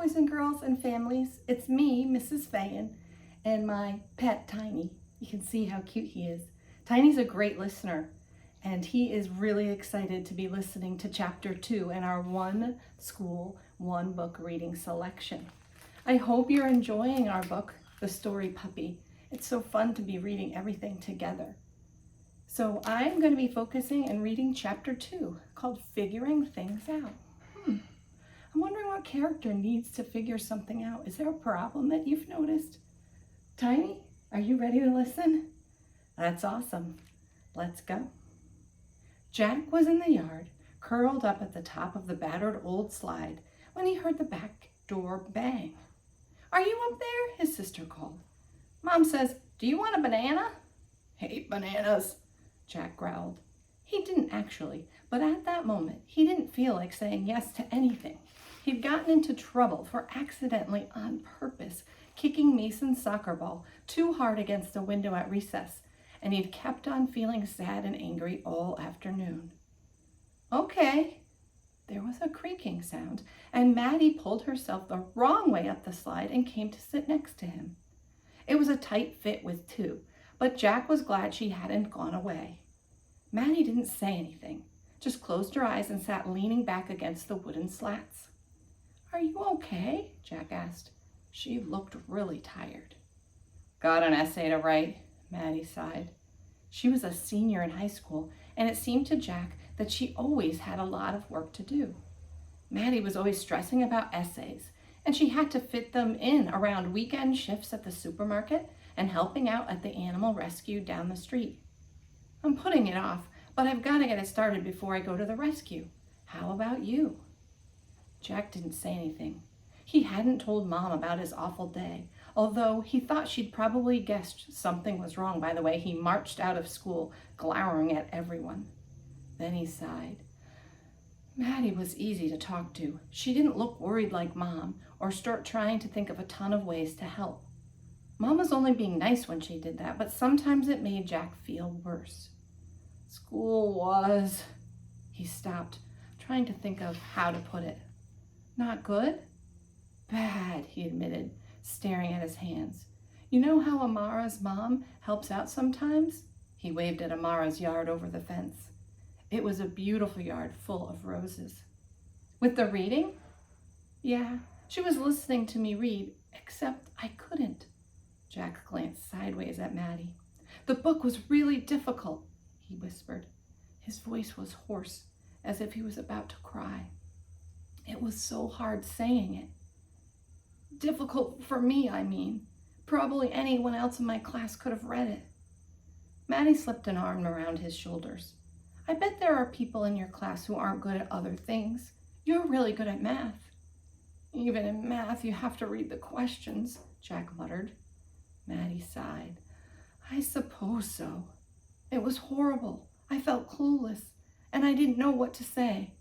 boys and girls and families. It's me, Mrs. Fayan, and my pet, Tiny. You can see how cute he is. Tiny's a great listener, and he is really excited to be listening to Chapter 2 in our One School, One Book reading selection. I hope you're enjoying our book, The Story Puppy. It's so fun to be reading everything together. So I'm going to be focusing and reading Chapter 2, called Figuring Things Out. I'm wondering what character needs to figure something out. Is there a problem that you've noticed? Tiny, are you ready to listen? That's awesome. Let's go. Jack was in the yard, curled up at the top of the battered old slide, when he heard the back door bang. "Are you up there?" his sister called. "Mom says, do you want a banana?" "Hate bananas," Jack growled. He didn't actually, but at that moment, he didn't feel like saying yes to anything. He'd gotten into trouble for accidentally, on purpose, kicking Mason's soccer ball too hard against the window at recess, and he'd kept on feeling sad and angry all afternoon. Okay. There was a creaking sound, and Maddie pulled herself the wrong way up the slide and came to sit next to him. It was a tight fit with two, but Jack was glad she hadn't gone away. Maddie didn't say anything, just closed her eyes and sat leaning back against the wooden slats. "Are you okay?" Jack asked. She looked really tired. "Got an essay to write," Maddie sighed. She was a senior in high school, and it seemed to Jack that she always had a lot of work to do. Maddie was always stressing about essays, and she had to fit them in around weekend shifts at the supermarket and helping out at the animal rescue down the street. "I'm putting it off, but I've got to get it started before I go to the rescue. How about you?" Jack didn't say anything. He hadn't told Mom about his awful day, although he thought she'd probably guessed something was wrong by the way he marched out of school, glowering at everyone. Then he sighed. Maddie was easy to talk to. She didn't look worried like Mom or start trying to think of a ton of ways to help. Mom was only being nice when she did that, but sometimes it made Jack feel worse. School was... He stopped, trying to think of how to put it. "Not good?" "Bad," he admitted, staring at his hands. "You know how Amara's mom helps out sometimes?" He waved at Amara's yard over the fence. It was a beautiful yard full of roses. "With the reading?" "Yeah, she was listening to me read, except I couldn't." Jack glanced sideways at Maddie. "The book was really difficult," he whispered. His voice was hoarse, as if he was about to cry. It was so hard saying it. "Difficult for me, I mean. Probably anyone else in my class could have read it." Maddie slipped an arm around his shoulders. "I bet there are people in your class who aren't good at other things. You're really good at math." "Even in math, you have to read the questions," Jack muttered. Maddie sighed. "I suppose so. It was horrible. I felt clueless, and I didn't know what to say.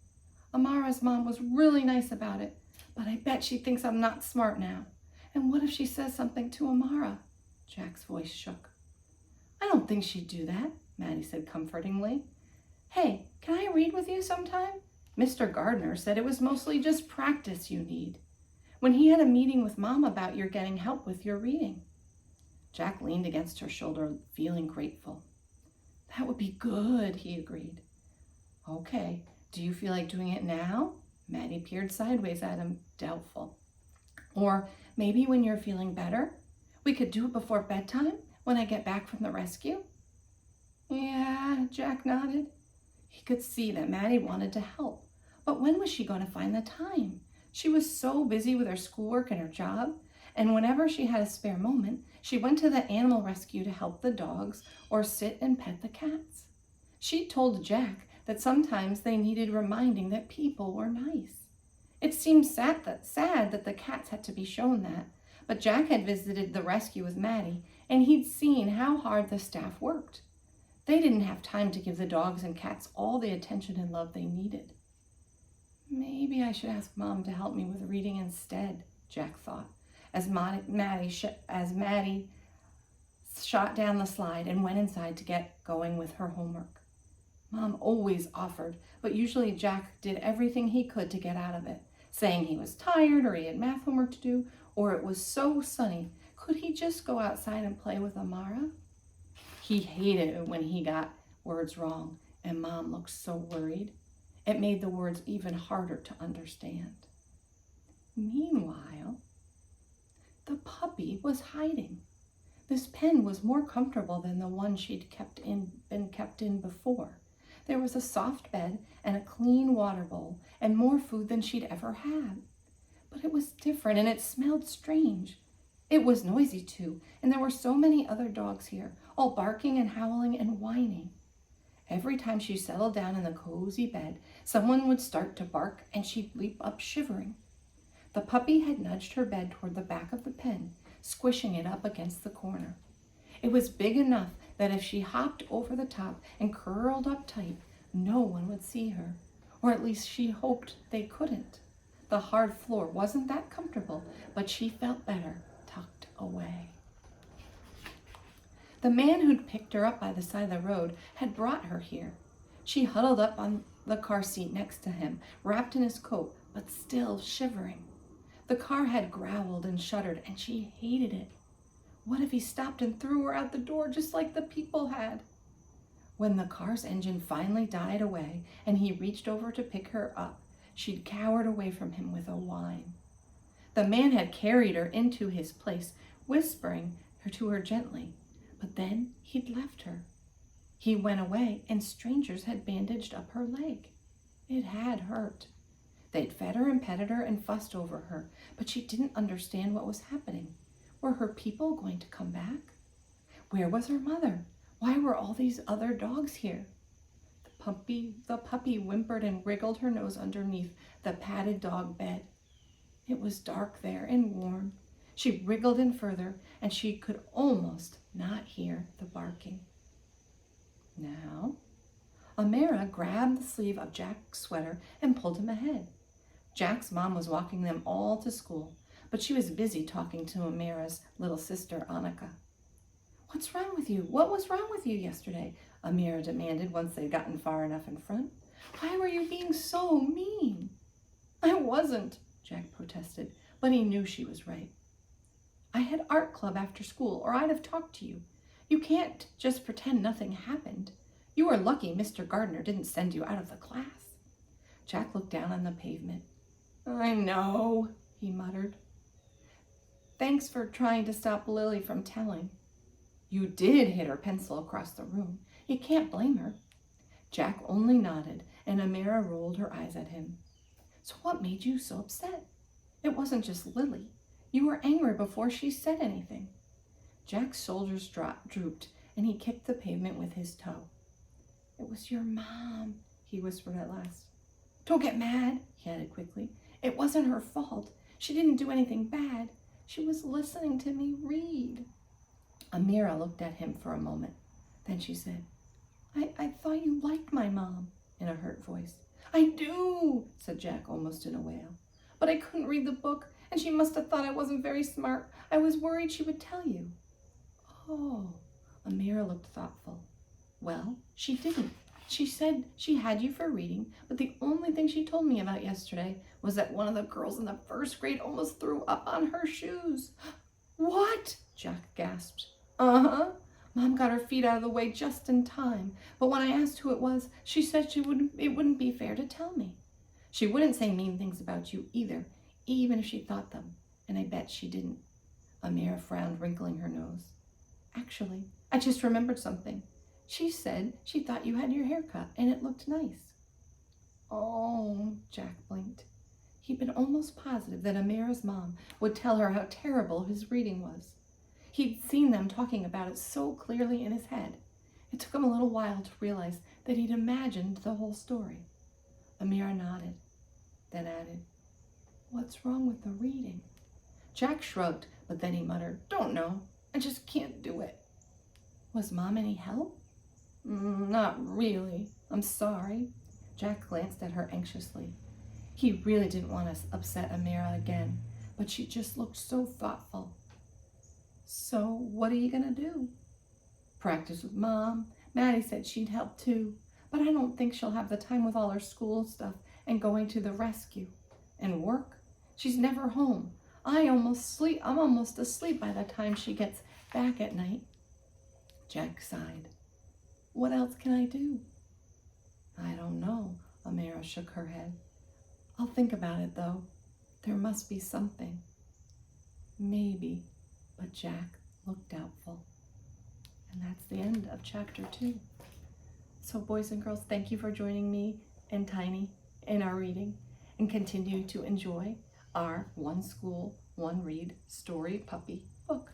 Amara's mom was really nice about it, but I bet she thinks I'm not smart now. And what if she says something to Amara?" Jack's voice shook. "I don't think she'd do that," Maddie said comfortingly. "Hey, can I read with you sometime? Mr. Gardner said it was mostly just practice you need. When he had a meeting with Mom about your getting help with your reading." Jack leaned against her shoulder, feeling grateful. "That would be good," he agreed. "Okay. Do you feel like doing it now?" Maddie peered sideways at him, doubtful. "Or maybe when you're feeling better? We could do it before bedtime, when I get back from the rescue?" "Yeah," Jack nodded. He could see that Maddie wanted to help, but when was she going to find the time? She was so busy with her schoolwork and her job, and whenever she had a spare moment, she went to the animal rescue to help the dogs or sit and pet the cats. She told Jack that sometimes they needed reminding that people were nice. It seemed sad that the cats had to be shown that, but Jack had visited the rescue with Maddie, and he'd seen how hard the staff worked. They didn't have time to give the dogs and cats all the attention and love they needed. "Maybe I should ask Mom to help me with reading instead," Jack thought, as Maddie shot down the slide and went inside to get going with her homework. Mom always offered, but usually Jack did everything he could to get out of it, saying he was tired or he had math homework to do, or it was so sunny. Could he just go outside and play with Amara? He hated it when he got words wrong, and Mom looked so worried. It made the words even harder to understand. Meanwhile, the puppy was hiding. This pen was more comfortable than the one she'd been kept in before. There was a soft bed and a clean water bowl and more food than she'd ever had. But it was different and it smelled strange. It was noisy too, and there were so many other dogs here, all barking and howling and whining. Every time she settled down in the cozy bed, someone would start to bark and she'd leap up shivering. The puppy had nudged her bed toward the back of the pen, squishing it up against the corner. It was big enough that if she hopped over the top and curled up tight, no one would see her, or at least she hoped they couldn't. The hard floor wasn't that comfortable, but she felt better tucked away. The man who'd picked her up by the side of the road had brought her here. She huddled up on the car seat next to him, wrapped in his coat, but still shivering. The car had growled and shuddered, and she hated it. What if he stopped and threw her out the door just like the people had? When the car's engine finally died away and he reached over to pick her up, she'd cowered away from him with a whine. The man had carried her into his place, whispering to her gently, but then he'd left her. He went away and strangers had bandaged up her leg. It had hurt. They'd fed her and petted her and fussed over her, but she didn't understand what was happening. Were her people going to come back? Where was her mother? Why were all these other dogs here? The puppy whimpered and wriggled her nose underneath the padded dog bed. It was dark there and warm. She wriggled in further, and she could almost not hear the barking. Now, Amara grabbed the sleeve of Jack's sweater and pulled him ahead. Jack's mom was walking them all to school, but she was busy talking to Amara's little sister, Annika. "What's wrong with you? What was wrong with you yesterday?" Amara demanded once they'd gotten far enough in front. "Why were you being so mean?" "I wasn't," Jack protested, but he knew she was right. "I had art club after school, or I'd have talked to you. You can't just pretend nothing happened. You were lucky Mr. Gardner didn't send you out of the class." Jack looked down on the pavement. "I know," he muttered. "Thanks for trying to stop Lily from telling." "You did hit her pencil across the room. You can't blame her." Jack only nodded, and Amara rolled her eyes at him. "So what made you so upset? It wasn't just Lily. You were angry before she said anything." Jack's shoulders drooped, and he kicked the pavement with his toe. "It was your mom," he whispered at last. "Don't get mad," he added quickly. "It wasn't her fault. She didn't do anything bad. She was listening to me read." Amira looked at him for a moment. Then she said, I thought you liked my mom," in a hurt voice. "I do," said Jack almost in a wail. "But I couldn't read the book, and she must have thought I wasn't very smart. I was worried she would tell you." "Oh," Amira looked thoughtful. "Well, she didn't. She said she had you for reading, but the only thing she told me about yesterday was that one of the girls in the first grade almost threw up on her shoes." "What?" Jack gasped. "Uh-huh. Mom got her feet out of the way just in time, but when I asked who it was, she said it wouldn't be fair to tell me. She wouldn't say mean things about you either, even if she thought them, and I bet she didn't." Amira frowned, wrinkling her nose. "Actually, I just remembered something. She said she thought you had your hair cut and it looked nice." "Oh," Jack blinked. He'd been almost positive that Amira's mom would tell her how terrible his reading was. He'd seen them talking about it so clearly in his head. It took him a little while to realize that he'd imagined the whole story. Amira nodded, then added, "What's wrong with the reading?" Jack shrugged, but then he muttered, "Don't know. I just can't do it." "Was Mom any help?" Not really. I'm sorry." Jack glanced at her anxiously. He really didn't want to upset Amira again, but she just looked so thoughtful. "So what are you going to do?" "Practice with Mom. Maddie said she'd help too, but I don't think she'll have the time with all her school stuff and going to the rescue. and work. She's never home. I'm almost asleep by the time she gets back at night. Jack sighed. What else can I do? I don't know. Amira shook her head. I'll think about it, though. There must be something. Maybe, but Jack looked doubtful. And that's the end of chapter 2. So boys and girls, thank you for joining me and Tiny in our reading, and continue to enjoy our One School, One Read story puppy book.